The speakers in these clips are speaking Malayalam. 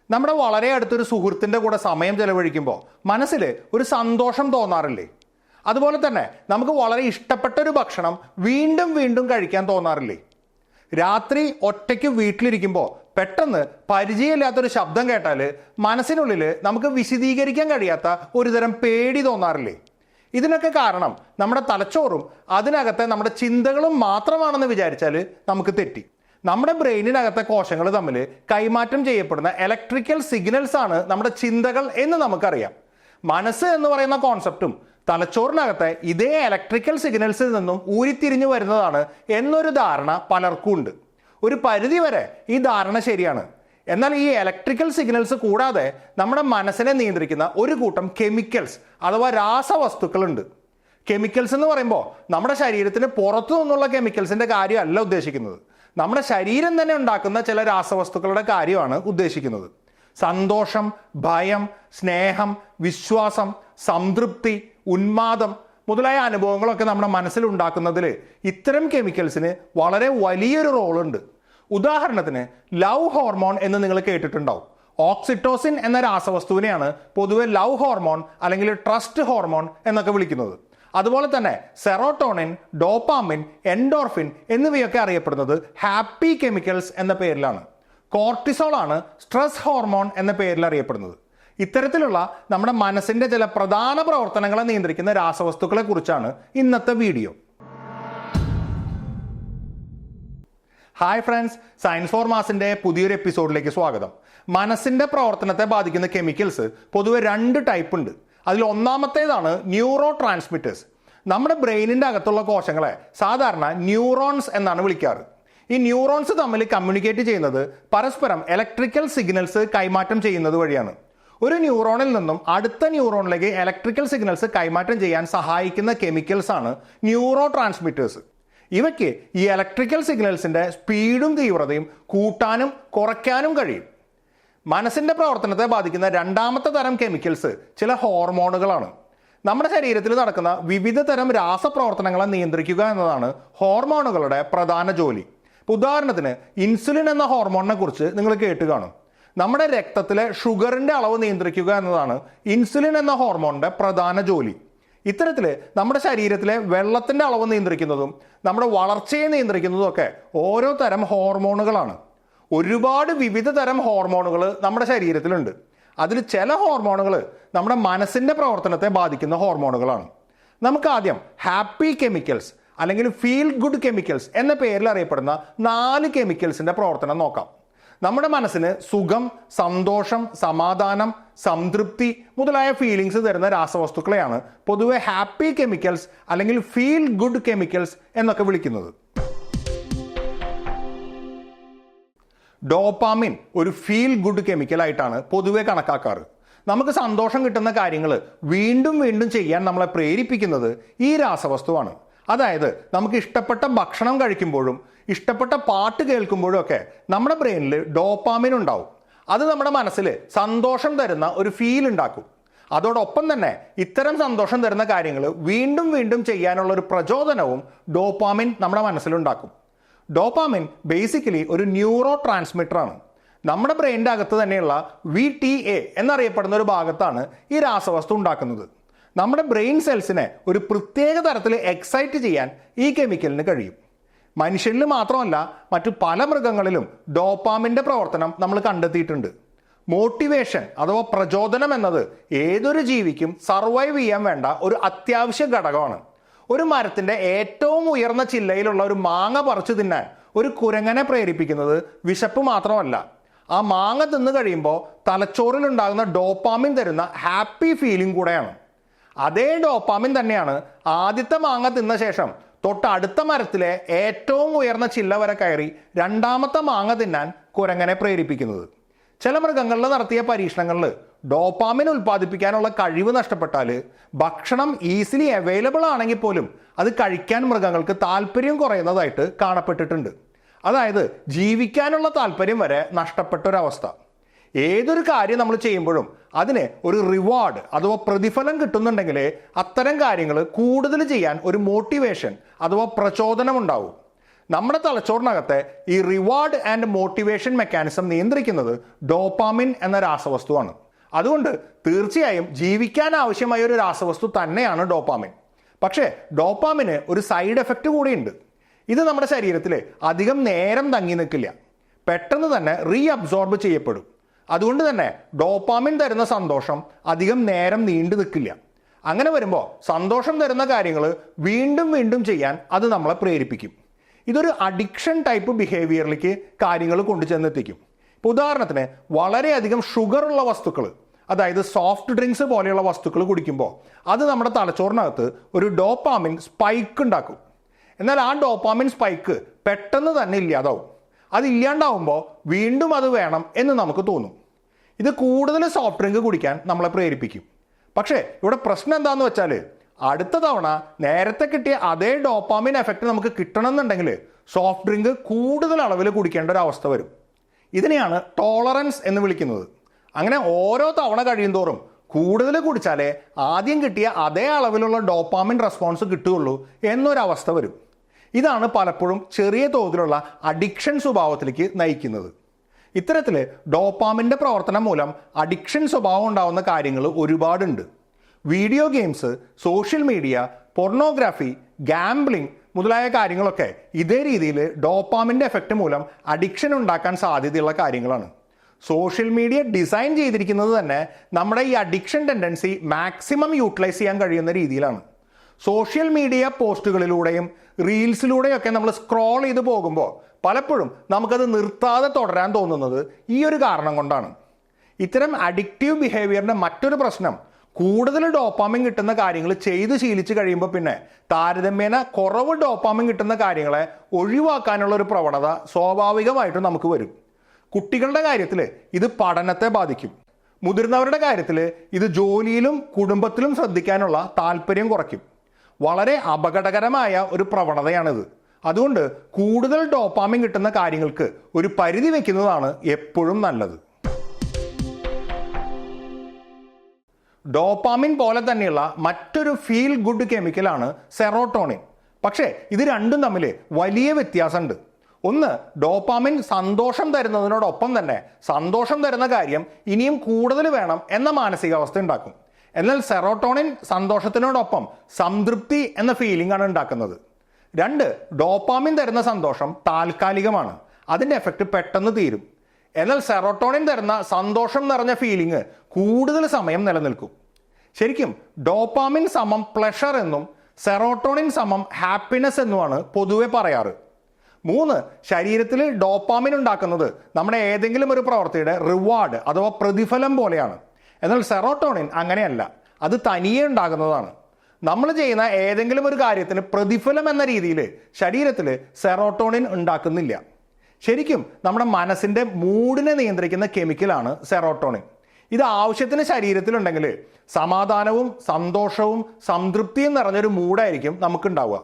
നമ്മുടെ വളരെ അടുത്തൊരു സുഹൃത്തിൻ്റെ കൂടെ സമയം ചെലവഴിക്കുമ്പോൾ മനസ്സിൽ ഒരു സന്തോഷം തോന്നാറില്ലേ? അതുപോലെ തന്നെ നമുക്ക് വളരെ ഇഷ്ടപ്പെട്ട ഒരു ഭക്ഷണം വീണ്ടും വീണ്ടും കഴിക്കാൻ തോന്നാറില്ലേ? രാത്രി ഒറ്റയ്ക്ക് വീട്ടിലിരിക്കുമ്പോൾ പെട്ടെന്ന് പരിചയമില്ലാത്തൊരു ശബ്ദം കേട്ടാൽ മനസ്സിനുള്ളിൽ നമുക്ക് വിശദീകരിക്കാൻ കഴിയാത്ത ഒരുതരം പേടി തോന്നാറില്ലേ? ഇതിനൊക്കെ കാരണം നമ്മുടെ തലച്ചോറും അതിനകത്തെ നമ്മുടെ ചിന്തകളും മാത്രമാണെന്ന് വിചാരിച്ചാൽ നമുക്ക് തെറ്റി. നമ്മുടെ ബ്രെയിനിനകത്തെ കോശങ്ങൾ തമ്മിൽ കൈമാറ്റം ചെയ്യപ്പെടുന്ന ഇലക്ട്രിക്കൽ സിഗ്നൽസ് ആണ് നമ്മുടെ ചിന്തകൾ എന്ന് നമുക്കറിയാം. മനസ്സ് എന്ന് പറയുന്ന കോൺസെപ്റ്റും തലച്ചോറിനകത്തെ ഇതേ ഇലക്ട്രിക്കൽ സിഗ്നൽസിൽ നിന്നും ഊരിത്തിരിഞ്ഞു വരുന്നതാണ് എന്നൊരു ധാരണ പലർക്കും ഉണ്ട്. ഒരു പരിധിവരെ ഈ ധാരണ ശരിയാണ്. എന്നാൽ ഈ ഇലക്ട്രിക്കൽ സിഗ്നൽസ് കൂടാതെ നമ്മുടെ മനസ്സിനെ നിയന്ത്രിക്കുന്ന ഒരു കൂട്ടം കെമിക്കൽസ് അഥവാ രാസവസ്തുക്കളുണ്ട്. കെമിക്കൽസ് എന്ന് പറയുമ്പോൾ നമ്മുടെ ശരീരത്തിന് പുറത്തു നിന്നുള്ള കെമിക്കൽസിന്റെ കാര്യമല്ല ഉദ്ദേശിക്കുന്നത്. നമ്മുടെ ശരീരം തന്നെ ഉണ്ടാക്കുന്ന ചില രാസവസ്തുക്കളുടെ കാര്യമാണ് ഉദ്ദേശിക്കുന്നത്. സന്തോഷം, ഭയം, സ്നേഹം, വിശ്വാസം, സംതൃപ്തി, ഉന്മാദം മുതലായ അനുഭവങ്ങളൊക്കെ നമ്മുടെ മനസ്സിൽ ഉണ്ടാക്കുന്നതിൽ ഇത്തരം കെമിക്കൽസിന് വളരെ വലിയൊരു റോളുണ്ട്. ഉദാഹരണത്തിന് ലവ് ഹോർമോൺ എന്ന് നിങ്ങൾ കേട്ടിട്ടുണ്ടാവും. ഓക്സിറ്റോസിൻ എന്ന രാസവസ്തുവിനെയാണ് പൊതുവെ ലവ് ഹോർമോൺ അല്ലെങ്കിൽ ട്രസ്റ്റ് ഹോർമോൺ എന്നൊക്കെ വിളിക്കുന്നത്. അതുപോലെ തന്നെ സെറോട്ടോണിൻ, ഡോപ്പാമിൻ, എൻഡോർഫിൻ എന്നിവയൊക്കെ അറിയപ്പെടുന്നത് ഹാപ്പി കെമിക്കൽസ് എന്ന പേരിലാണ്. കോർട്ടിസോൾ ആണ് സ്ട്രെസ് ഹോർമോൺ എന്ന പേരിൽ അറിയപ്പെടുന്നത്. ഇത്തരത്തിലുള്ള നമ്മുടെ മനസ്സിന്റെ ചില പ്രധാന പ്രവർത്തനങ്ങളെ നിയന്ത്രിക്കുന്ന രാസവസ്തുക്കളെ കുറിച്ചാണ് ഇന്നത്തെ video. Hi friends, science for മാസിന്റെ പുതിയൊരു എപ്പിസോഡിലേക്ക് സ്വാഗതം. മനസ്സിന്റെ പ്രവർത്തനത്തെ ബാധിക്കുന്ന കെമിക്കൽസ് പൊതുവെ 2 ടൈപ്പ് ഉണ്ട്. അതിൽ ഒന്നാമത്തേതാണ് ന്യൂറോ ട്രാൻസ്മിറ്റേഴ്സ്. നമ്മുടെ ബ്രെയിനിന്റെ അകത്തുള്ള കോശങ്ങളെ സാധാരണ ന്യൂറോൺസ് എന്നാണ് വിളിക്കാറ്. ഈ ന്യൂറോൺസ് തമ്മിൽ കമ്മ്യൂണിക്കേറ്റ് ചെയ്യുന്നത് പരസ്പരം ഇലക്ട്രിക്കൽ സിഗ്നൽസ് കൈമാറ്റം ചെയ്യുന്നത് വഴിയാണ്. ഒരു ന്യൂറോണിൽ നിന്നും അടുത്ത ന്യൂറോണിലേക്ക് ഇലക്ട്രിക്കൽ സിഗ്നൽസ് കൈമാറ്റം ചെയ്യാൻ സഹായിക്കുന്ന കെമിക്കൽസ് ആണ് ന്യൂറോ ട്രാൻസ്മിറ്റേഴ്സ്. ഇവയ്ക്ക് ഈ ഇലക്ട്രിക്കൽ സിഗ്നൽസിന്റെ സ്പീഡും തീവ്രതയും കൂട്ടാനും കുറയ്ക്കാനും കഴിയും. മനസ്സിന്റെ പ്രവർത്തനത്തെ ബാധിക്കുന്ന രണ്ടാമത്തെ തരം കെമിക്കൽസ് ചില ഹോർമോണുകളാണ്. നമ്മുടെ ശരീരത്തിൽ നടക്കുന്ന വിവിധ തരം രാസപ്രവർത്തനങ്ങളെ നിയന്ത്രിക്കുക എന്നതാണ് ഹോർമോണുകളുടെ പ്രധാന ജോലി. ഉദാഹരണത്തിന് ഇൻസുലിൻ എന്ന ഹോർമോണിനെ കുറിച്ച് നിങ്ങൾ കേട്ട് കാണും. നമ്മുടെ രക്തത്തിലെ ഷുഗറിന്റെ അളവ് നിയന്ത്രിക്കുക എന്നതാണ് ഇൻസുലിൻ എന്ന ഹോർമോണിന്റെ പ്രധാന ജോലി. ഇത്തരത്തിൽ നമ്മുടെ ശരീരത്തിലെ വെള്ളത്തിന്റെ അളവ് നിയന്ത്രിക്കുന്നതും നമ്മുടെ വളർച്ചയെ നിയന്ത്രിക്കുന്നതും ഒക്കെ ഓരോ തരം ഹോർമോണുകളാണ്. ഒരുപാട് വിവിധ തരം ഹോർമോണുകൾ നമ്മുടെ ശരീരത്തിലുണ്ട്. അതിൽ ചില ഹോർമോണുകൾ നമ്മുടെ മനസ്സിന്റെ പ്രവർത്തനത്തെ ബാധിക്കുന്ന ഹോർമോണുകളാണ്. നമുക്ക് ആദ്യം ഹാപ്പി കെമിക്കൽസ് അല്ലെങ്കിൽ ഫീൽ ഗുഡ് കെമിക്കൽസ് എന്ന പേരിൽ അറിയപ്പെടുന്ന 4 കെമിക്കൽസിന്റെ പ്രവർത്തനം നോക്കാം. നമ്മുടെ മനസ്സിന് സുഖം, സന്തോഷം, സമാധാനം, സംതൃപ്തി മുതലായ ഫീലിങ്സ് തരുന്ന രാസവസ്തുക്കളെയാണ് പൊതുവെ ഹാപ്പി കെമിക്കൽസ് അല്ലെങ്കിൽ ഫീൽ ഗുഡ് കെമിക്കൽസ് എന്നൊക്കെ വിളിക്കുന്നത്. ഡോപ്പാമിൻ ഒരു ഫീൽ ഗുഡ് കെമിക്കൽ ആയിട്ടാണ് പൊതുവെ കണക്കാക്കാറ്. നമുക്ക് സന്തോഷം കിട്ടുന്ന കാര്യങ്ങൾ വീണ്ടും വീണ്ടും ചെയ്യാൻ നമ്മളെ പ്രേരിപ്പിക്കുന്നത് ഈ രാസവസ്തുവാണ്. അതായത് നമുക്ക് ഇഷ്ടപ്പെട്ട ഭക്ഷണം കഴിക്കുമ്പോഴും ഇഷ്ടപ്പെട്ട പാട്ട് കേൾക്കുമ്പോഴും ഒക്കെ നമ്മുടെ ബ്രെയിനിൽ ഡോപ്പാമിൻ ഉണ്ടാവും. അത് നമ്മുടെ മനസ്സിൽ സന്തോഷം തരുന്ന ഒരു ഫീൽ ഉണ്ടാക്കും. അതോടൊപ്പം തന്നെ ഇത്തരം സന്തോഷം തരുന്ന കാര്യങ്ങൾ വീണ്ടും വീണ്ടും ചെയ്യാനുള്ള ഒരു പ്രചോദനവും ഡോപ്പാമിൻ നമ്മുടെ മനസ്സിലുണ്ടാക്കും. ഡോപ്പാമിൻ ബേസിക്കലി ഒരു ന്യൂറോ ട്രാൻസ്മിറ്റർ ആണ്. നമ്മുടെ ബ്രെയിനിന്റെ അകത്ത് തന്നെയുള്ള VTA എന്നറിയപ്പെടുന്ന ഒരു ഭാഗത്താണ് ഈ രാസവസ്തു ഉണ്ടാക്കുന്നത്. നമ്മുടെ ബ്രെയിൻ സെൽസിനെ ഒരു പ്രത്യേക തരത്തിൽ എക്സൈറ്റ് ചെയ്യാൻ ഈ കെമിക്കലിന് കഴിയും. മനുഷ്യരിൽ മാത്രമല്ല മറ്റു പല മൃഗങ്ങളിലും ഡോപ്പാമിന്റെ പ്രവർത്തനം നമ്മൾ കണ്ടെത്തിയിട്ടുണ്ട്. മോട്ടിവേഷൻ അഥവാ പ്രചോദനം എന്നത് ഏതൊരു ജീവിക്കും സർവൈവ് ചെയ്യാൻ വേണ്ട ഒരു അത്യാവശ്യ ഘടകമാണ്. ഒരു മരത്തിന്റെ ഏറ്റവും ഉയർന്ന ചില്ലയിലുള്ള ഒരു മാങ്ങ പറിച്ചു തിന്നാൻ ഒരു കുരങ്ങനെ പ്രേരിപ്പിക്കുന്നത് വിശപ്പ് മാത്രമല്ല, ആ മാങ്ങ തിന്നു കഴിയുമ്പോൾ തലച്ചോറിൽ ഉണ്ടാകുന്ന ഡോപ്പാമിൻ തരുന്ന ഹാപ്പി ഫീലിംഗ് കൂടെയാണ്. അതേ ഡോപ്പാമിൻ തന്നെയാണ് ആദ്യത്തെ മാങ്ങ തിന്ന ശേഷം തൊട്ടടുത്ത മരത്തിലെ ഏറ്റവും ഉയർന്ന ചില്ല വരെ കയറി രണ്ടാമത്തെ മാങ്ങ തിന്നാൻ കുരങ്ങനെ പ്രേരിപ്പിക്കുന്നത്. ചില മൃഗങ്ങളിൽ നടത്തിയ പരീക്ഷണങ്ങളിൽ ഡോപ്പാമിൻ ഉൽപ്പാദിപ്പിക്കാനുള്ള കഴിവ് നഷ്ടപ്പെട്ടാൽ ഭക്ഷണം ഈസിലി അവൈലബിൾ ആണെങ്കിൽ പോലും അത് കഴിക്കാൻ മൃഗങ്ങൾക്ക് താല്പര്യം കുറയുന്നതായിട്ട് കാണപ്പെട്ടിട്ടുണ്ട്. അതായത് ജീവിക്കാനുള്ള താല്പര്യം വരെ നഷ്ടപ്പെട്ടൊരവസ്ഥ. ഏതൊരു കാര്യം നമ്മൾ ചെയ്യുമ്പോഴും അതിന് ഒരു റിവാർഡ് അഥവാ പ്രതിഫലം കിട്ടുന്നുണ്ടെങ്കിലേ അത്തരം കാര്യങ്ങൾ കൂടുതൽ ചെയ്യാൻ ഒരു മോട്ടിവേഷൻ അഥവാ പ്രചോദനം ഉണ്ടാവും. നമ്മുടെ തലച്ചോറിനകത്തെ ഈ റിവാർഡ് ആൻഡ് മോട്ടിവേഷൻ മെക്കാനിസം നിയന്ത്രിക്കുന്നത് ഡോപ്പാമിൻ എന്ന രാസവസ്തുവാണ്. അതുകൊണ്ട് തീർച്ചയായും ജീവിക്കാൻ ആവശ്യമായ ഒരു രാസവസ്തു തന്നെയാണ് ഡോപ്പാമിൻ. പക്ഷേ ഡോപ്പാമിന് ഒരു സൈഡ് എഫക്റ്റ് കൂടിയുണ്ട്. ഇത് നമ്മുടെ ശരീരത്തിൽ അധികം നേരം തങ്ങി നിൽക്കില്ല, പെട്ടെന്ന് തന്നെ റീഅബ്സോർബ് ചെയ്യപ്പെടും. അതുകൊണ്ട് തന്നെ ഡോപ്പാമിൻ തരുന്ന സന്തോഷം അധികം നേരം നീണ്ടു നിൽക്കില്ല. അങ്ങനെ വരുമ്പോൾ സന്തോഷം തരുന്ന കാര്യങ്ങൾ വീണ്ടും വീണ്ടും ചെയ്യാൻ അത് നമ്മളെ പ്രേരിപ്പിക്കും. ഇതൊരു അഡിക്ഷൻ ടൈപ്പ് ബിഹേവിയറിലേക്ക് കാര്യങ്ങൾ കൊണ്ടുചെന്നെത്തിക്കും. ഇപ്പോൾ ഉദാഹരണത്തിന് വളരെയധികം ഷുഗറുള്ള വസ്തുക്കൾ, അതായത് സോഫ്റ്റ് ഡ്രിങ്ക്സ് പോലെയുള്ള വസ്തുക്കൾ കുടിക്കുമ്പോൾ അത് നമ്മുടെ തലച്ചോറിനകത്ത് ഒരു ഡോപ്പാമിൻ സ്പൈക്ക് ഉണ്ടാക്കും. എന്നാൽ ആ ഡോപ്പാമിൻ സ്പൈക്ക് പെട്ടെന്ന് തന്നെ ഇല്ലാതാവും. അത് ഇല്ലാണ്ടാവുമ്പോൾ വീണ്ടും അത് വേണം എന്ന് നമുക്ക് തോന്നും. ഇത് കൂടുതൽ സോഫ്റ്റ് ഡ്രിങ്ക് കുടിക്കാൻ നമ്മളെ പ്രേരിപ്പിക്കും. പക്ഷേ ഇവിടെ പ്രശ്നം എന്താണെന്ന് വെച്ചാൽ അടുത്ത തവണ നേരത്തെ കിട്ടിയ അതേ ഡോപ്പാമിൻ എഫക്റ്റ് നമുക്ക് കിട്ടണമെന്നുണ്ടെങ്കിൽ സോഫ്റ്റ് ഡ്രിങ്ക് കൂടുതൽ അളവിൽ കുടിക്കേണ്ട ഒരു അവസ്ഥ വരും. ഇതിനെയാണ് ടോളറൻസ് എന്ന് വിളിക്കുന്നത്. അങ്ങനെ ഓരോ തവണ കഴിയുന്തോറും കൂടുതൽ കുടിച്ചാലേ ആദ്യം കിട്ടിയ അതേ അളവിലുള്ള ഡോപ്പാമിൻ റെസ്പോൺസ് കിട്ടുകയുള്ളൂ എന്നൊരവസ്ഥ വരും. ഇതാണ് പലപ്പോഴും ചെറിയ തോതിലുള്ള അഡിക്ഷൻ സ്വഭാവത്തിലേക്ക് നയിക്കുന്നത്. ഇത്തരത്തിൽ ഡോപ്പാമിൻ്റെ പ്രവർത്തനം മൂലം അഡിക്ഷൻ സ്വഭാവം ഉണ്ടാകുന്ന കാര്യങ്ങൾ ഒരുപാടുണ്ട്. Video games, social media, pornography, gambling മുതലായ കാര്യങ്ങളൊക്കെ ഇതേ രീതിയിൽ ഡോപ്പാമിൻ്റെ എഫക്റ്റ് മൂലം അഡിക്ഷൻ ഉണ്ടാക്കാൻ സാധ്യതയുള്ള കാര്യങ്ങളാണ്. സോഷ്യൽ മീഡിയ ഡിസൈൻ ചെയ്തിരിക്കുന്നത് തന്നെ നമ്മുടെ ഈ അഡിക്ഷൻ ടെൻഡൻസി മാക്സിമം യൂട്ടിലൈസ് ചെയ്യാൻ കഴിയുന്ന രീതിയിലാണ്. സോഷ്യൽ മീഡിയ പോസ്റ്റുകളിലൂടെയും റീൽസിലൂടെയൊക്കെ നമ്മൾ സ്ക്രോൾ ചെയ്ത് പോകുമ്പോൾ പലപ്പോഴും നമുക്കത് നിർത്താതെ തുടരാൻ തോന്നുന്നത് ഈ ഒരു കാരണം കൊണ്ടാണ്. ഇത്തരം അഡിക്റ്റീവ് ബിഹേവിയറിൻ്റെ മറ്റൊരു പ്രശ്നം കൂടുതൽ ഡോപ്പാമിൻ കിട്ടുന്ന കാര്യങ്ങൾ ചെയ്ത് ശീലിച്ച് കഴിയുമ്പോൾ പിന്നെ താരതമ്യേന കുറവ് ഡോപ്പാമിൻ കിട്ടുന്ന കാര്യങ്ങളെ ഒഴിവാക്കാനുള്ള ഒരു പ്രവണത സ്വാഭാവികമായിട്ടും നമുക്ക് വരും. കുട്ടികളുടെ കാര്യത്തിൽ ഇത് പഠനത്തെ ബാധിക്കും. മുതിർന്നവരുടെ കാര്യത്തിൽ ഇത് ജോലിയിലും കുടുംബത്തിലും ശ്രദ്ധിക്കാനുള്ള താല്പര്യം കുറയ്ക്കും. വളരെ അപകടകരമായ ഒരു പ്രവണതയാണിത്. അതുകൊണ്ട് കൂടുതൽ ഡോപ്പാമിൻ കിട്ടുന്ന കാര്യങ്ങൾക്ക് ഒരു പരിധി വയ്ക്കുന്നതാണ് എപ്പോഴും നല്ലത്. ഡോപ്പാമിൻ പോലെ തന്നെയുള്ള മറ്റൊരു ഫീൽ ഗുഡ് കെമിക്കലാണ് സെറോട്ടോണിൻ. പക്ഷേ ഇത് രണ്ടും തമ്മിൽ വലിയ വ്യത്യാസമുണ്ട്. ഒന്ന്, ഡോപ്പാമിൻ സന്തോഷം തരുന്നതിനോടൊപ്പം തന്നെ സന്തോഷം തരുന്ന കാര്യം ഇനിയും കൂടുതൽ വേണം എന്ന മാനസികാവസ്ഥ ഉണ്ടാക്കും. എന്നാൽ സെറോട്ടോണിൻ സന്തോഷത്തിനോടൊപ്പം സംതൃപ്തി എന്ന ഫീലിംഗ് ആണ് ഉണ്ടാക്കുന്നത്. രണ്ട്, ഡോപ്പാമിൻ തരുന്ന സന്തോഷം താൽക്കാലികമാണ്, അതിൻ്റെ എഫക്റ്റ് പെട്ടെന്ന് തീരും. എന്നാൽ സെറോട്ടോണിൻ തരുന്ന സന്തോഷം നിറഞ്ഞ ഫീലിംഗ് കൂടുതൽ സമയം നിലനിൽക്കും. ശരിക്കും ഡോപ്പാമിൻ സമം പ്ലഷർ എന്നും സെറോട്ടോണിൻ സമം ഹാപ്പിനെസ് എന്നുമാണ് പൊതുവെ പറയാറ്. മൂന്ന്, ശരീരത്തിൽ ഡോപ്പാമിൻ ഉണ്ടാക്കുന്നത് നമ്മുടെ ഏതെങ്കിലും ഒരു പ്രവൃത്തിയുടെ റിവാർഡ് അഥവാ പ്രതിഫലം പോലെയാണ്. എന്നാൽ സെറോട്ടോണിൻ അങ്ങനെയല്ല, അത് തനിയെ ഉണ്ടാകുന്നതാണ്. നമ്മൾ ചെയ്യുന്ന ഏതെങ്കിലും ഒരു കാര്യത്തിന് പ്രതിഫലം എന്ന രീതിയിൽ ശരീരത്തിൽ സെറോട്ടോണിൻ ഉണ്ടാക്കുന്നില്ല. ശരിക്കും നമ്മുടെ മനസ്സിൻ്റെ മൂഡിനെ നിയന്ത്രിക്കുന്ന കെമിക്കലാണ് സെറോട്ടോണിൻ. ഇത് ആവശ്യത്തിന് ശരീരത്തിലുണ്ടെങ്കിൽ സമാധാനവും സന്തോഷവും സംതൃപ്തിയും നിറഞ്ഞൊരു മൂഡായിരിക്കും നമുക്കുണ്ടാവുക.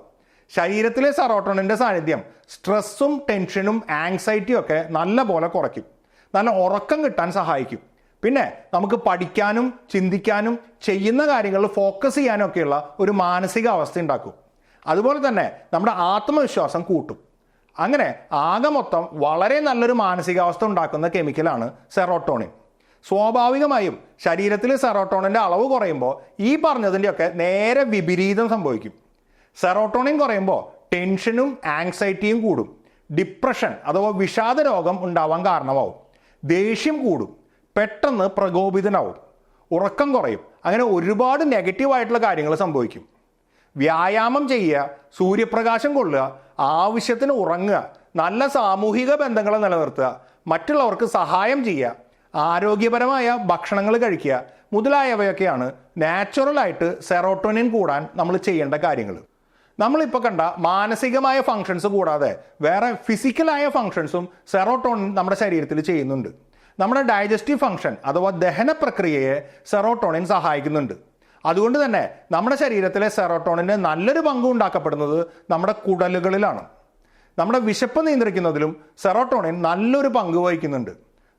ശരീരത്തിലെ സെറോട്ടോണിൻ്റെ സാന്നിധ്യം സ്ട്രെസ്സും ടെൻഷനും ആങ്സൈറ്റിയും ഒക്കെ നല്ല പോലെ കുറയ്ക്കും. നല്ല ഉറക്കം കിട്ടാൻ സഹായിക്കും. പിന്നെ നമുക്ക് പഠിക്കാനും ചിന്തിക്കാനും ചെയ്യുന്ന കാര്യങ്ങളിൽ ഫോക്കസ് ചെയ്യാനും ഒക്കെയുള്ള ഒരു മാനസികാവസ്ഥ ഉണ്ടാക്കും. അതുപോലെ തന്നെ നമ്മുടെ ആത്മവിശ്വാസം കൂട്ടും. അങ്ങനെ ആകെ മൊത്തം വളരെ നല്ലൊരു മാനസികാവസ്ഥ ഉണ്ടാക്കുന്ന കെമിക്കലാണ് സെറോട്ടോണിൻ. സ്വാഭാവികമായും ശരീരത്തിൽ സെറോട്ടോണിൻ്റെ അളവ് കുറയുമ്പോൾ ഈ പറഞ്ഞതിൻ്റെയൊക്കെ നേരെ വിപരീതം സംഭവിക്കും. സെറോട്ടോണിൻ കുറയുമ്പോൾ ടെൻഷനും ആങ്സൈറ്റിയും കൂടും. ഡിപ്രഷൻ അഥവാ വിഷാദ രോഗം ഉണ്ടാവാൻ കാരണമാവും. ദേഷ്യം കൂടും. പെട്ടെന്ന് പ്രകോപിതനാവും. ഉറക്കം കുറയും. അങ്ങനെ ഒരുപാട് നെഗറ്റീവായിട്ടുള്ള കാര്യങ്ങൾ സംഭവിക്കും. വ്യായാമം ചെയ്യുക, സൂര്യപ്രകാശം കൊള്ളുക, ആവശ്യത്തിന് ഉറങ്ങുക, നല്ല സാമൂഹിക ബന്ധങ്ങൾ നിലനിർത്തുക, മറ്റുള്ളവർക്ക് സഹായം ചെയ്യുക, ആരോഗ്യപരമായ ഭക്ഷണങ്ങൾ കഴിക്കുക മുതലായവയൊക്കെയാണ് നാച്ചുറലായിട്ട് സെറോട്ടോണിൻ കൂടാൻ നമ്മൾ ചെയ്യേണ്ട കാര്യങ്ങൾ. നമ്മളിപ്പോൾ കണ്ട മാനസികമായ ഫങ്ഷൻസ് കൂടാതെ വേറെ ഫിസിക്കലായ ഫങ്ഷൻസും സെറോട്ടോണിൻ നമ്മുടെ ശരീരത്തിൽ ചെയ്യുന്നുണ്ട്. നമ്മുടെ ഡൈജസ്റ്റീവ് ഫങ്ഷൻ അഥവാ ദഹന പ്രക്രിയയെ സെറോട്ടോണിൻ സഹായിക്കുന്നുണ്ട്. അതുകൊണ്ട് തന്നെ നമ്മുടെ ശരീരത്തിലെ സെറോട്ടോണിൻ്റെ നല്ലൊരു പങ്ക് ഉണ്ടാക്കപ്പെടുന്നത് നമ്മുടെ കുടലുകളിലാണ്. നമ്മുടെ വിശപ്പ് നിയന്ത്രിക്കുന്നതിലും സെറോട്ടോണിൻ നല്ലൊരു പങ്ക് വഹിക്കുന്നുണ്ട്.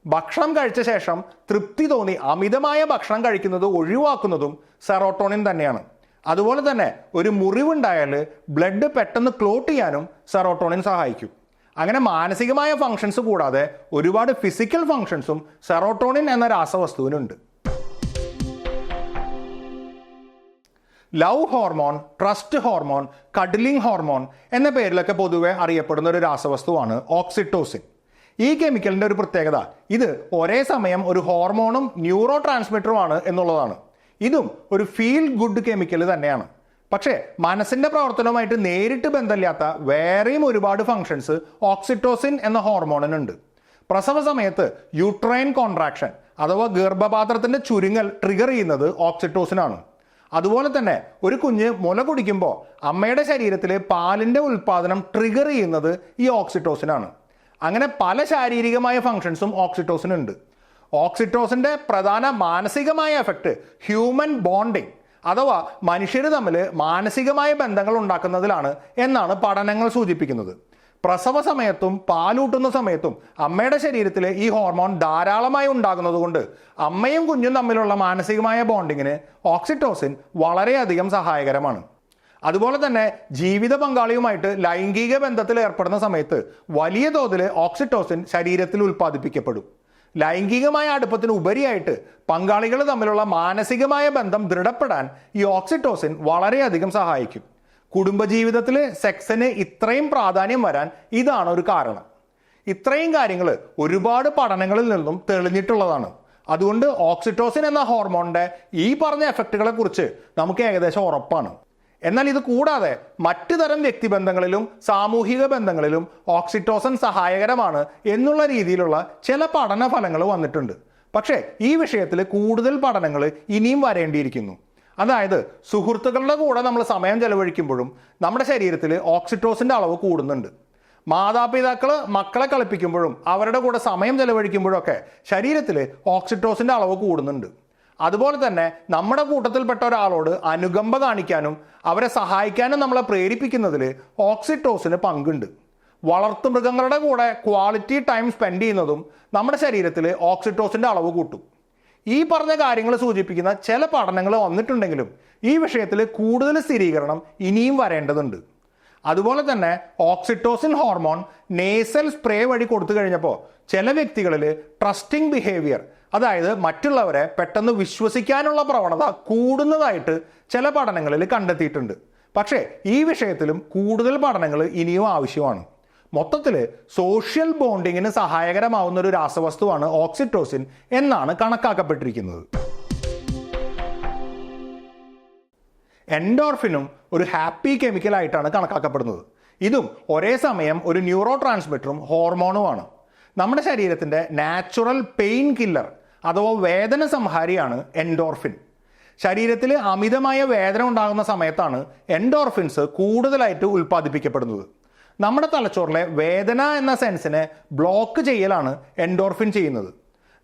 ഭക്ഷണം കഴിച്ച ശേഷം തൃപ്തി തോന്നി അമിതമായ ഭക്ഷണം കഴിക്കുന്നത് ഒഴിവാക്കുന്നതും സെറോട്ടോണിൻ തന്നെയാണ്. അതുപോലെ തന്നെ ഒരു മുറിവുണ്ടായാൽ ബ്ലഡ് പെട്ടെന്ന് ക്ലോട്ട് ചെയ്യാനും സെറോട്ടോണിൻ സഹായിക്കും. അങ്ങനെ മാനസികമായ ഫങ്ഷൻസ് കൂടാതെ ഒരുപാട് ഫിസിക്കൽ ഫങ്ഷൻസും സെറോട്ടോണിൻ എന്ന രാസവസ്തുവിനുണ്ട്. Love hormone, trust hormone, cuddling hormone എന്ന പേരിലൊക്കെ പൊതുവെ അറിയപ്പെടുന്ന ഒരു രാസവസ്തുവാണ് ഓക്സിറ്റോസിൻ. ഈ കെമിക്കലിൻ്റെ ഒരു പ്രത്യേകത ഇത് ഒരേ സമയം ഒരു ഹോർമോണും ന്യൂറോ ട്രാൻസ്മിറ്ററുമാണ് എന്നുള്ളതാണ്. ഇതും ഒരു ഫീൽ ഗുഡ് കെമിക്കൽ തന്നെയാണ്. പക്ഷേ മനസ്സിൻ്റെ പ്രവർത്തനവുമായിട്ട് നേരിട്ട് ബന്ധമില്ലാത്ത വേറെയും ഒരുപാട് ഫങ്ഷൻസ് ഓക്സിറ്റോസിൻ എന്ന ഹോർമോണിനുണ്ട്. പ്രസവ സമയത്ത് യൂട്രൈൻ കോൺട്രാക്ഷൻ അഥവാ ഗർഭപാത്രത്തിൻ്റെ ചുരുങ്ങൽ ട്രിഗർ ചെയ്യുന്നത് ഓക്സിറ്റോസിനാണ്. അതുപോലെ തന്നെ ഒരു കുഞ്ഞ് മുല കുടിക്കുമ്പോൾ അമ്മയുടെ ശരീരത്തിലെ പാലിൻ്റെ ഉൽപ്പാദനം ട്രിഗർ ചെയ്യുന്നത് ഈ ഓക്സിറ്റോസിനാണ്. അങ്ങനെ പല ശാരീരികമായ ഫങ്ഷൻസും ഓക്സിറ്റോസിനുണ്ട്. ഓക്സിറ്റോസിൻ്റെ പ്രധാന മാനസികമായ എഫക്റ്റ് ഹ്യൂമൻ ബോണ്ടിങ് അഥവാ മനുഷ്യർ തമ്മിൽ മാനസികമായ ബന്ധങ്ങൾ ഉണ്ടാക്കുന്നതിലാണ് എന്നാണ് പഠനങ്ങൾ സൂചിപ്പിക്കുന്നത്. പ്രസവ സമയത്തും പാലൂട്ടുന്ന സമയത്തും അമ്മയുടെ ശരീരത്തിൽ ഈ ഹോർമോൺ ധാരാളമായി ഉണ്ടാകുന്നത് കൊണ്ട് അമ്മയും കുഞ്ഞും തമ്മിലുള്ള മാനസികമായ ബോണ്ടിങ്ങിന് ഓക്സിറ്റോസിൻ വളരെയധികം സഹായകരമാണ്. അതുപോലെ തന്നെ ജീവിത പങ്കാളിയുമായിട്ട് ലൈംഗിക ബന്ധത്തിൽ ഏർപ്പെടുന്ന സമയത്ത് വലിയ തോതിൽ ഓക്സിറ്റോസിൻ ശരീരത്തിൽ ഉൽപ്പാദിപ്പിക്കപ്പെടും. ലൈംഗികമായ അടുപ്പത്തിന് ഉപരിയായിട്ട് പങ്കാളികൾ തമ്മിലുള്ള മാനസികമായ ബന്ധം ദൃഢപ്പെടാൻ ഈ ഓക്സിറ്റോസിൻ വളരെയധികം സഹായിക്കും. കുടുംബജീവിതത്തിൽ സെക്സിന് ഇത്രയും പ്രാധാന്യം വരാൻ ഇതാണ് ഒരു കാരണം. ഇത്രയും കാര്യങ്ങൾ ഒരുപാട് പഠനങ്ങളിൽ നിന്നും തെളിഞ്ഞിട്ടുള്ളതാണ്. അതുകൊണ്ട് ഓക്സിറ്റോസിൻ എന്ന ഹോർമോണിൻ്റെ ഈ പറഞ്ഞ എഫക്റ്റുകളെ കുറിച്ച് നമുക്ക് ഏകദേശം ഉറപ്പാണ്. എന്നാൽ ഇത് കൂടാതെ മറ്റു തരം വ്യക്തിബന്ധങ്ങളിലും സാമൂഹിക ബന്ധങ്ങളിലും ഓക്സിറ്റോസിൻ സഹായകരമാണ് എന്നുള്ള രീതിയിലുള്ള ചില പഠന ഫലങ്ങൾ വന്നിട്ടുണ്ട്. പക്ഷേ ഈ വിഷയത്തിൽ കൂടുതൽ പഠനങ്ങൾ ഇനിയും വരേണ്ടിയിരിക്കുന്നു. അതായത് സുഹൃത്തുക്കളുടെ കൂടെ നമ്മൾ സമയം ചെലവഴിക്കുമ്പോഴും നമ്മുടെ ശരീരത്തിൽ ഓക്സിറ്റോസിൻ്റെ അളവ് കൂടുന്നുണ്ട്. മാതാപിതാക്കൾ മക്കളെ കളിപ്പിക്കുമ്പോഴും അവരുടെ കൂടെ സമയം ചെലവഴിക്കുമ്പോഴൊക്കെ ശരീരത്തിൽ ഓക്സിറ്റോസിൻ്റെ അളവ് കൂടുന്നുണ്ട്. അതുപോലെ തന്നെ നമ്മുടെ കൂട്ടത്തിൽപ്പെട്ട ഒരാളോട് അനുകമ്പ കാണിക്കാനും അവരെ സഹായിക്കാനും നമ്മളെ പ്രേരിപ്പിക്കുന്നതിൽ ഓക്സിറ്റോസിന് പങ്കുണ്ട്. വളർത്തുമൃഗങ്ങളുടെ കൂടെ ക്വാളിറ്റി ടൈം സ്പെൻഡ് ചെയ്യുന്നതും നമ്മുടെ ശരീരത്തിൽ ഓക്സിറ്റോസിൻ്റെ അളവ് കൂട്ടും. ഈ പറഞ്ഞ കാര്യങ്ങൾ സൂചിപ്പിക്കുന്ന ചില പഠനങ്ങൾ വന്നിട്ടുണ്ടെങ്കിലും ഈ വിഷയത്തിൽ കൂടുതൽ സ്ഥിരീകരണം ഇനിയും വരേണ്ടതുണ്ട്. അതുപോലെ തന്നെ ഓക്സിറ്റോസിൻ ഹോർമോൺ നേസൽ സ്പ്രേ വഴി കൊടുത്തു കഴിഞ്ഞപ്പോൾ ചില വ്യക്തികളിൽ ട്രസ്റ്റിംഗ് ബിഹേവിയർ, അതായത് മറ്റുള്ളവരെ പെട്ടെന്ന് വിശ്വസിക്കാനുള്ള പ്രവണത കൂടുന്നതായിട്ട് ചില പഠനങ്ങളിൽ കണ്ടെത്തിയിട്ടുണ്ട്. പക്ഷേ ഈ വിഷയത്തിലും കൂടുതൽ പഠനങ്ങൾ ഇനിയും ആവശ്യമാണ്. മൊത്തത്തിൽ സോഷ്യൽ ബോണ്ടിങ്ങിന് സഹായകരമാവുന്ന ഒരു രാസവസ്തുവാണ് ഓക്സിറ്റോസിൻ എന്നാണ് കണക്കാക്കപ്പെട്ടിരിക്കുന്നത്. എൻഡോർഫിനും ഒരു ഹാപ്പി കെമിക്കലായിട്ടാണ് കണക്കാക്കപ്പെടുന്നത്. ഇതും ഒരേ സമയം ഒരു ന്യൂറോ ട്രാൻസ്മിറ്ററും ഹോർമോണുമാണ്. നമ്മുടെ ശരീരത്തിൻ്റെ നാച്ചുറൽ പെയിൻ കില്ലർ അഥവാ വേദന സംഹാരിയാണ് എൻഡോർഫിൻ. ശരീരത്തിൽ അമിതമായ വേദന ഉണ്ടാകുന്ന സമയത്താണ് എൻഡോർഫിൻസ് കൂടുതലായിട്ട് ഉൽപ്പാദിപ്പിക്കപ്പെടുന്നത്. നമ്മുടെ തലച്ചോറിലെ വേദന എന്ന സെൻസിനെ ബ്ലോക്ക് ചെയ്യലാണ് എൻഡോർഫിൻ ചെയ്യുന്നത്.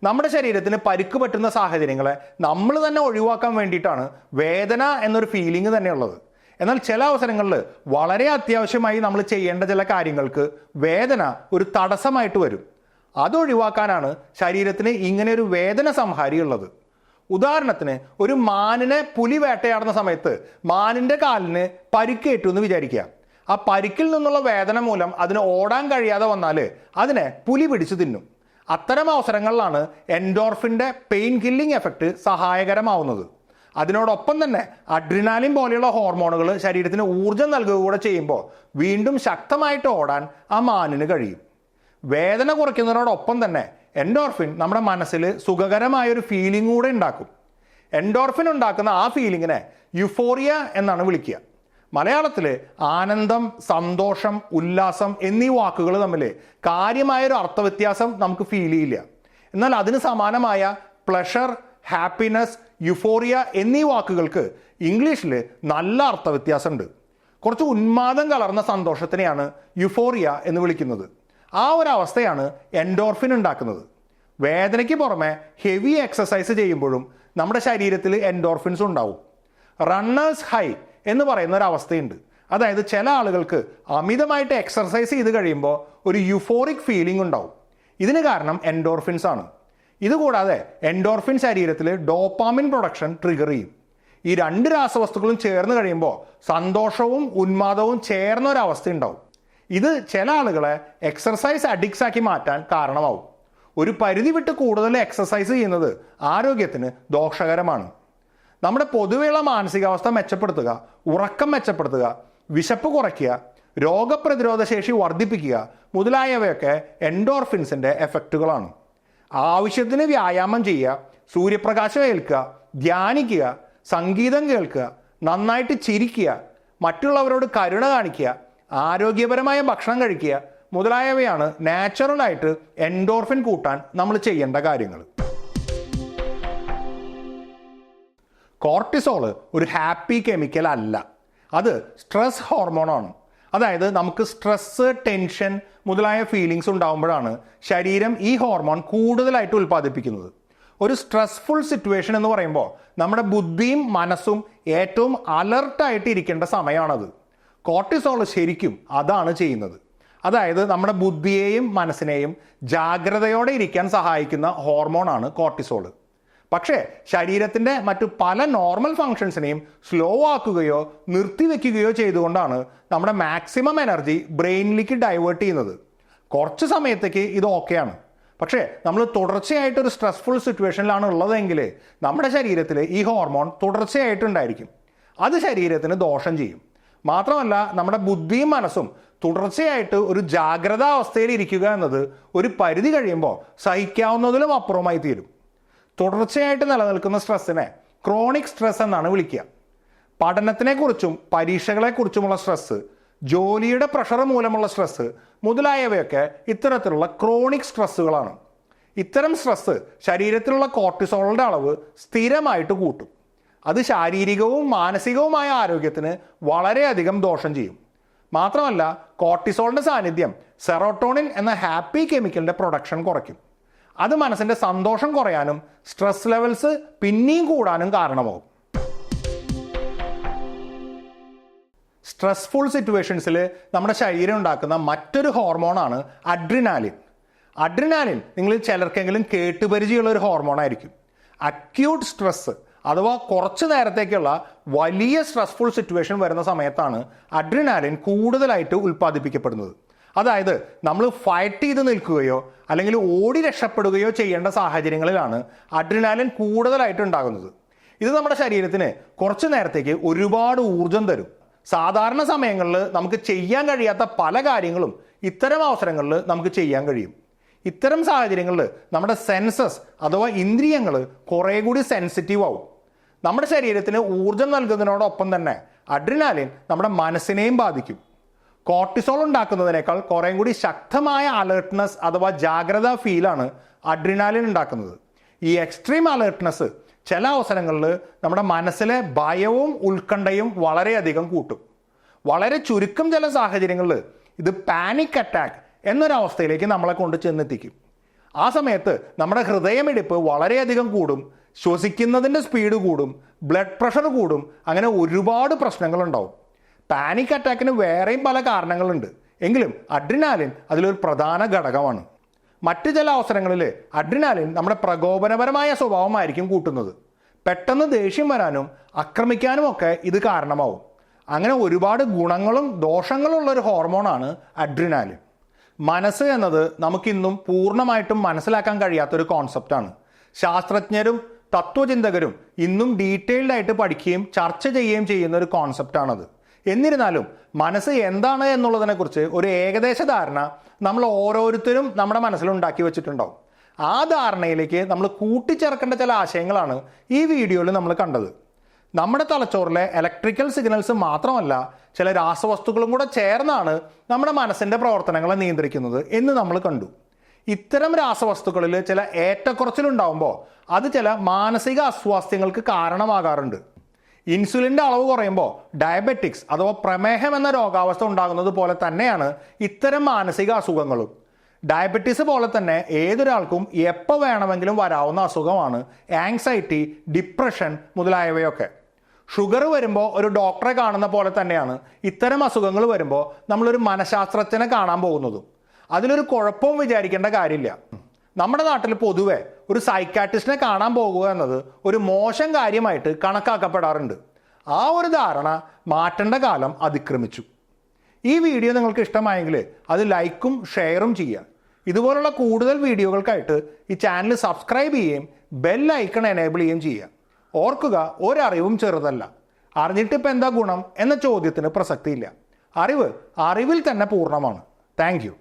നമ്മുടെ ശരീരത്തിന് പരിക്ക് പറ്റുന്ന സാഹചര്യങ്ങളെ നമ്മൾ തന്നെ ഒഴിവാക്കാൻ വേണ്ടിയിട്ടാണ് വേദന എന്നൊരു ഫീലിംഗ് തന്നെയുള്ളത്. എന്നാൽ ചില അവസരങ്ങളിൽ വളരെ അത്യാവശ്യമായി നമ്മൾ ചെയ്യേണ്ട ചില കാര്യങ്ങൾക്ക് വേദന ഒരു തടസ്സമായിട്ട് വരും. അതൊഴിവാക്കാനാണ് ശരീരത്തിന് ഇങ്ങനെ ഒരു വേദന സംഹാരി ഉള്ളത്. ഉദാഹരണത്തിന് ഒരു മാനിനെ പുലി വേട്ടയാടുന്ന സമയത്ത് മാനിൻ്റെ കാലിന് പരിക്കേറ്റു എന്ന് വിചാരിക്കുക. ആ പരിക്കിൽ നിന്നുള്ള വേദന മൂലം അതിന് ഓടാൻ കഴിയാതെ വന്നാൽ അതിനെ പുലി പിടിച്ചു തിന്നും. അത്തരം അവസരങ്ങളിലാണ് എൻഡോർഫിൻ്റെ പെയിൻ കില്ലിംഗ് എഫക്റ്റ് സഹായകരമാവുന്നത്. അതിനോടൊപ്പം തന്നെ അഡ്രിനാലിൻ പോലെയുള്ള ഹോർമോണുകൾ ശരീരത്തിന് ഊർജ്ജം നൽകുക കൂടെ ചെയ്യുമ്പോൾ വീണ്ടും ശക്തമായിട്ട് ഓടാൻ ആ മാനിന് കഴിയും. വേദന കുറയ്ക്കുന്നതിനോടൊപ്പം തന്നെ എൻഡോർഫിൻ നമ്മുടെ മനസ്സിൽ സുഖകരമായൊരു ഫീലിംഗ് കൂടെ ഉണ്ടാക്കും. എൻഡോർഫിൻ ഉണ്ടാക്കുന്ന ആ ഫീലിങ്ങിനെ യുഫോറിയ എന്നാണ് വിളിക്കുക. മലയാളത്തിൽ ആനന്ദം, സന്തോഷം, ഉല്ലാസം എന്നീ വാക്കുകൾ തമ്മിൽ കാര്യമായൊരു അർത്ഥവ്യത്യാസം നമുക്ക് ഫീൽ ചെയ്യില്ല. എന്നാൽ അതിന് സമാനമായ പ്ലഷർ, ഹാപ്പിനെസ്, യുഫോറിയ എന്നീ വാക്കുകൾക്ക് ഇംഗ്ലീഷിൽ നല്ല അർത്ഥവ്യത്യാസമുണ്ട്. കുറച്ച് ഉന്മാദം കലർന്ന സന്തോഷത്തിനെയാണ് യുഫോറിയ എന്ന് വിളിക്കുന്നത്. ആ ഒരു അവസ്ഥയാണ് എൻഡോർഫിൻ ഉണ്ടാക്കുന്നത്. വേദനയ്ക്ക് പുറമെ ഹെവി എക്സസൈസ് ചെയ്യുമ്പോഴും നമ്മുടെ ശരീരത്തിൽ എൻഡോർഫിൻസ് ഉണ്ടാവും. റണ്ണേഴ്സ് ഹൈ എന്ന് പറയുന്ന ഒരു അവസ്ഥയുണ്ട്. അതായത് ചില ആളുകൾക്ക് അമിതമായിട്ട് എക്സർസൈസ് ചെയ്ത് കഴിയുമ്പോൾ ഒരു യുഫോറിക് ഫീലിംഗ് ഉണ്ടാവും. ഇതിന് കാരണം എൻഡോർഫിൻസ് ആണ്. ഇതുകൂടാതെ എൻഡോർഫിൻ ശരീരത്തിൽ ഡോപ്പാമിൻ പ്രൊഡക്ഷൻ ട്രിഗർ ചെയ്യും. ഈ രണ്ട് രാസവസ്തുക്കളും ചേർന്ന് കഴിയുമ്പോൾ സന്തോഷവും ഉന്മാദവും ചേർന്ന ഒരവസ്ഥ ഉണ്ടാവും. ഇത് ചില ആളുകളെ എക്സർസൈസ് അഡിക്ട്സ് ആക്കി മാറ്റാൻ കാരണമാവും. ഒരു പരിധി വിട്ട് കൂടുതൽ എക്സർസൈസ് ചെയ്യുന്നത് ആരോഗ്യത്തിന് ദോഷകരമാണ്. നമ്മുടെ പൊതുവെയുള്ള മാനസികാവസ്ഥ മെച്ചപ്പെടുത്തുക, ഉറക്കം മെച്ചപ്പെടുത്തുക, വിശപ്പ് കുറയ്ക്കുക, രോഗപ്രതിരോധ ശേഷി വർദ്ധിപ്പിക്കുക മുതലായവയൊക്കെ എൻഡോർഫിൻസിൻ്റെ എഫക്റ്റുകളാണ്. ആവശ്യത്തിന് വ്യായാമം ചെയ്യുക, സൂര്യപ്രകാശം ഏൽക്കുക, ധ്യാനിക്കുക, സംഗീതം കേൾക്കുക, നന്നായിട്ട് ചിരിക്കുക, മറ്റുള്ളവരോട് കരുണ കാണിക്കുക, ആരോഗ്യപരമായ ഭക്ഷണം കഴിക്കുക മുതലായവയാണ് നാച്ചുറലായിട്ട് എൻഡോർഫിൻ കൂട്ടാൻ നമ്മൾ ചെയ്യേണ്ട കാര്യങ്ങൾ. കോർട്ടിസോള് ഒരു ഹാപ്പി കെമിക്കൽ അല്ല, അത് സ്ട്രെസ് ഹോർമോണാണ്. അതായത് നമുക്ക് സ്ട്രെസ്, ടെൻഷൻ മുതലായ ഫീലിങ്സ് ഉണ്ടാകുമ്പോഴാണ് ശരീരം ഈ ഹോർമോൺ കൂടുതലായിട്ട് ഉൽപ്പാദിപ്പിക്കുന്നത്. ഒരു സ്ട്രെസ്ഫുൾ സിറ്റുവേഷൻ എന്ന് പറയുമ്പോൾ നമ്മുടെ ബുദ്ധിയും മനസ്സും ഏറ്റവും അലർട്ടായിട്ട് ഇരിക്കേണ്ട സമയമാണത്. കോർട്ടിസോൾ ശരിക്കും അതാണ് ചെയ്യുന്നത്. അതായത് നമ്മുടെ ബുദ്ധിയെയും മനസ്സിനെയും ജാഗ്രതയോടെ ഇരിക്കാൻ സഹായിക്കുന്ന ഹോർമോണാണ് കോർട്ടിസോള്. പക്ഷേ ശരീരത്തിൻ്റെ മറ്റു പല നോർമൽ ഫങ്ഷൻസിനെയും സ്ലോ ആക്കുകയോ നിർത്തിവെക്കുകയോ ചെയ്തുകൊണ്ടാണ് നമ്മുടെ മാക്സിമം എനർജി ബ്രെയിനിലേക്ക് ഡൈവേർട്ട് ചെയ്യുന്നത്. കുറച്ച് സമയത്തേക്ക് ഇത് ഓക്കെയാണ്. പക്ഷേ നമ്മൾ തുടർച്ചയായിട്ട് ഒരു സ്ട്രെസ്ഫുൾ സിറ്റുവേഷനിലാണ് ഉള്ളതെങ്കിൽ നമ്മുടെ ശരീരത്തിൽ ഈ ഹോർമോൺ തുടർച്ചയായിട്ടുണ്ടായിരിക്കും. അത് ശരീരത്തിന് ദോഷം ചെയ്യും. മാത്രമല്ല നമ്മുടെ ബുദ്ധിയും മനസ്സും തുടർച്ചയായിട്ട് ഒരു ജാഗ്രതാ അവസ്ഥയിൽ ഇരിക്കുക എന്നത് ഒരു പരിധി കഴിയുമ്പോൾ സഹിക്കാവുന്നതിലും അപ്പുറമായി തീരും. തുടർച്ചയായിട്ട് നിലനിൽക്കുന്ന സ്ട്രെസ്സിനെ ക്രോണിക് സ്ട്രെസ് എന്നാണ് വിളിക്കുക. പഠനത്തിനെക്കുറിച്ചും പരീക്ഷകളെക്കുറിച്ചുമുള്ള സ്ട്രെസ്, ജോലിയുടെ പ്രഷർ മൂലമുള്ള സ്ട്രെസ് മുതലായവയൊക്കെ ഇത്തരത്തിലുള്ള ക്രോണിക് സ്ട്രെസ്സുകളാണ്. ഇത്തരം സ്ട്രെസ് ശരീരത്തിലുള്ള കോർട്ടിസോളിൻ്റെ അളവ് സ്ഥിരമായിട്ട് കൂട്ടും. അത് ശാരീരികവും മാനസികവുമായ ആരോഗ്യത്തിന് വളരെയധികം ദോഷം ചെയ്യും. മാത്രമല്ല കോർട്ടിസോളിൻ്റെ സാന്നിധ്യം സെറോട്ടോണിൻ എന്ന ഹാപ്പി കെമിക്കലിൻ്റെ പ്രൊഡക്ഷൻ കുറയ്ക്കും. അത് മനസ്സിൻ്റെ സന്തോഷം കുറയാനും സ്ട്രെസ് ലെവൽസ് പിന്നെയും കൂടാനും കാരണമാകും. സ്ട്രെസ്ഫുൾ സിറ്റുവേഷൻസിൽ നമ്മുടെ ശരീരം ഉണ്ടാക്കുന്ന മറ്റൊരു ഹോർമോണാണ് അഡ്രിനാലിൻ. അഡ്രിനാലിൻ നിങ്ങൾ ചിലർക്കെങ്കിലും കേട്ടുപരിചയമുള്ള ഒരു ഹോർമോണായിരിക്കും. അക്യൂട്ട് സ്ട്രെസ് അഥവാ കുറച്ച് നേരത്തേക്കുള്ള വലിയ സ്ട്രെസ്ഫുൾ സിറ്റുവേഷൻ വരുന്ന സമയത്താണ് അഡ്രിനാലിൻ കൂടുതലായിട്ട് ഉൽപ്പാദിപ്പിക്കപ്പെടുന്നത്. അതായത് നമ്മൾ ഫൈറ്റ് ചെയ്ത് നിൽക്കുകയോ അല്ലെങ്കിൽ ഓടി രക്ഷപ്പെടുകയോ ചെയ്യേണ്ട സാഹചര്യങ്ങളിലാണ് അഡ്രിനാലിൻ കൂടുതലായിട്ട് ഉണ്ടാകുന്നത്. ഇത് നമ്മുടെ ശരീരത്തിന് കുറച്ച് നേരത്തേക്ക് ഒരുപാട് ഊർജം തരും. സാധാരണ സമയങ്ങളിൽ നമുക്ക് ചെയ്യാൻ കഴിയാത്ത പല കാര്യങ്ങളും ഇത്തരം അവസരങ്ങളിൽ നമുക്ക് ചെയ്യാൻ കഴിയും. ഇത്തരം സാഹചര്യങ്ങളിൽ നമ്മുടെ സെൻസസ് അഥവാ ഇന്ദ്രിയങ്ങൾ കുറേ കൂടി സെൻസിറ്റീവ് ആവും. നമ്മുടെ ശരീരത്തിന് ഊർജം നൽകുന്നതിനോടൊപ്പം തന്നെ അഡ്രിനാലിൻ നമ്മുടെ മനസ്സിനെയും ബാധിക്കും. കോർട്ടിസോൾ ഉണ്ടാക്കുന്നതിനേക്കാൾ കുറേ കൂടി ശക്തമായ അലേർട്ട്നെസ് അഥവാ ജാഗ്രതാ ഫീലാണ് അഡ്രിനാലിൻ ഉണ്ടാക്കുന്നത്. ഈ എക്സ്ട്രീം അലേർട്ട്നെസ് ചില അവസരങ്ങളിൽ നമ്മുടെ മനസ്സിലെ ഭയവും ഉത്കണ്ഠയും വളരെയധികം കൂട്ടും. വളരെ ചുരുക്കം ചില സാഹചര്യങ്ങളിൽ ഇത് പാനിക് അറ്റാക്ക് എന്നൊരവസ്ഥയിലേക്ക് നമ്മളെ കൊണ്ട് ചെന്നെത്തിക്കും. ആ സമയത്ത് നമ്മുടെ ഹൃദയമിടിപ്പ് വളരെയധികം കൂടും, ശ്വസിക്കുന്നതിൻ്റെ സ്പീഡ് കൂടും, ബ്ലഡ് പ്രഷർ കൂടും, അങ്ങനെ ഒരുപാട് പ്രശ്നങ്ങളുണ്ടാവും. പാനിക് അറ്റാക്കിന് വേറെയും പല കാരണങ്ങളുണ്ട്, എങ്കിലും അഡ്രിനാലിൻ അതിലൊരു പ്രധാന ഘടകമാണ്. മറ്റു ചില അവസരങ്ങളിൽ അഡ്രിനാലിൻ നമ്മുടെ പ്രകോപനപരമായ സ്വഭാവമായിരിക്കും കൂട്ടുന്നത്. പെട്ടെന്ന് ദേഷ്യം വരാനും ആക്രമിക്കാനും ഒക്കെ ഇത് കാരണമാവും. അങ്ങനെ ഒരുപാട് ഗുണങ്ങളും ദോഷങ്ങളുള്ള ഒരു ഹോർമോണാണ് അഡ്രിനാലിൻ. മനസ്സ് എന്നത് നമുക്കിന്നും പൂർണ്ണമായിട്ടും മനസ്സിലാക്കാൻ കഴിയാത്തൊരു കോൺസെപ്റ്റാണ്. ശാസ്ത്രജ്ഞരും തത്വചിന്തകരും ഇന്നും ഡീറ്റെയിൽഡ് ആയിട്ട് പഠിക്കുകയും ചർച്ച ചെയ്യുകയും ചെയ്യുന്ന ഒരു കോൺസെപ്റ്റാണത്. എന്നിരുന്നാലും മനസ്സ് എന്താണ് എന്നുള്ളതിനെക്കുറിച്ച് ഒരു ഏകദേശ ധാരണ നമ്മൾ ഓരോരുത്തരും നമ്മുടെ മനസ്സിലുണ്ടാക്കി വെച്ചിട്ടുണ്ടാവും. ആ ധാരണയിലേക്ക് നമ്മൾ കൂട്ടിച്ചേർക്കേണ്ട ചില ആശയങ്ങളാണ് ഈ വീഡിയോയിൽ നമ്മൾ കണ്ടത്. നമ്മുടെ തലച്ചോറിലെ ഇലക്ട്രിക്കൽ സിഗ്നൽസ് മാത്രമല്ല, ചില രാസവസ്തുക്കളും കൂടെ ചേർന്നാണ് നമ്മുടെ മനസ്സിൻ്റെ പ്രവർത്തനങ്ങളെ നിയന്ത്രിക്കുന്നത് എന്ന് നമ്മൾ കണ്ടു. ഇത്തരം രാസവസ്തുക്കളിൽ ചില ഏറ്റക്കുറച്ചിലുണ്ടാകുമ്പോൾ അത് ചില മാനസിക അസ്വാസ്ഥ്യങ്ങൾക്ക് കാരണമാകാറുണ്ട്. ഇൻസുലിൻ്റെ അളവ് കുറയുമ്പോൾ ഡയബറ്റിക്സ് അഥവാ പ്രമേഹം എന്ന രോഗാവസ്ഥ ഉണ്ടാകുന്നത് പോലെ തന്നെയാണ് ഇത്തരം മാനസിക അസുഖങ്ങളും. ഡയബറ്റീസ് പോലെ തന്നെ ഏതൊരാൾക്കും എപ്പോൾ വേണമെങ്കിലും വരാവുന്ന അസുഖമാണ് ആങ്സൈറ്റി, ഡിപ്രഷൻ മുതലായവയൊക്കെ. ഷുഗർ വരുമ്പോൾ ഒരു ഡോക്ടറെ കാണുന്ന പോലെ തന്നെയാണ് ഇത്തരം അസുഖങ്ങൾ വരുമ്പോൾ നമ്മളൊരു മനഃശാസ്ത്രജ്ഞനെ കാണാൻ പോകുന്നതും. അതിലൊരു കുഴപ്പവും വിചാരിക്കേണ്ട കാര്യമില്ല. നമ്മുടെ നാട്ടിൽ പൊതുവെ ഒരു സൈക്കാട്രിസ്റ്റിനെ കാണാൻ പോകുക എന്നത് ഒരു മോശം കാര്യമായിട്ട് കണക്കാക്കപ്പെടാറുണ്ട്. ആ ഒരു ധാരണ മാറ്റേണ്ട കാലം അതിക്രമിച്ചു. ഈ വീഡിയോ നിങ്ങൾക്ക് ഇഷ്ടമായെങ്കിൽ അത് ലൈക്കും ഷെയറും ചെയ്യുക. ഇതുപോലുള്ള കൂടുതൽ വീഡിയോകൾക്കായിട്ട് ഈ ചാനൽ സബ്സ്ക്രൈബ് ചെയ്യുകയും ബെൽ ഐക്കൺ എനേബിൾ ചെയ്യുകയും ചെയ്യുക. ഓർക്കുക, ഒരറിവും ചെറുതല്ല. അറിഞ്ഞിട്ടിപ്പോൾ എന്താ ഗുണം എന്ന ചോദ്യത്തിന് പ്രസക്തിയില്ല. അറിവ് അറിവിൽ തന്നെ പൂർണ്ണമാണ്. Thank you.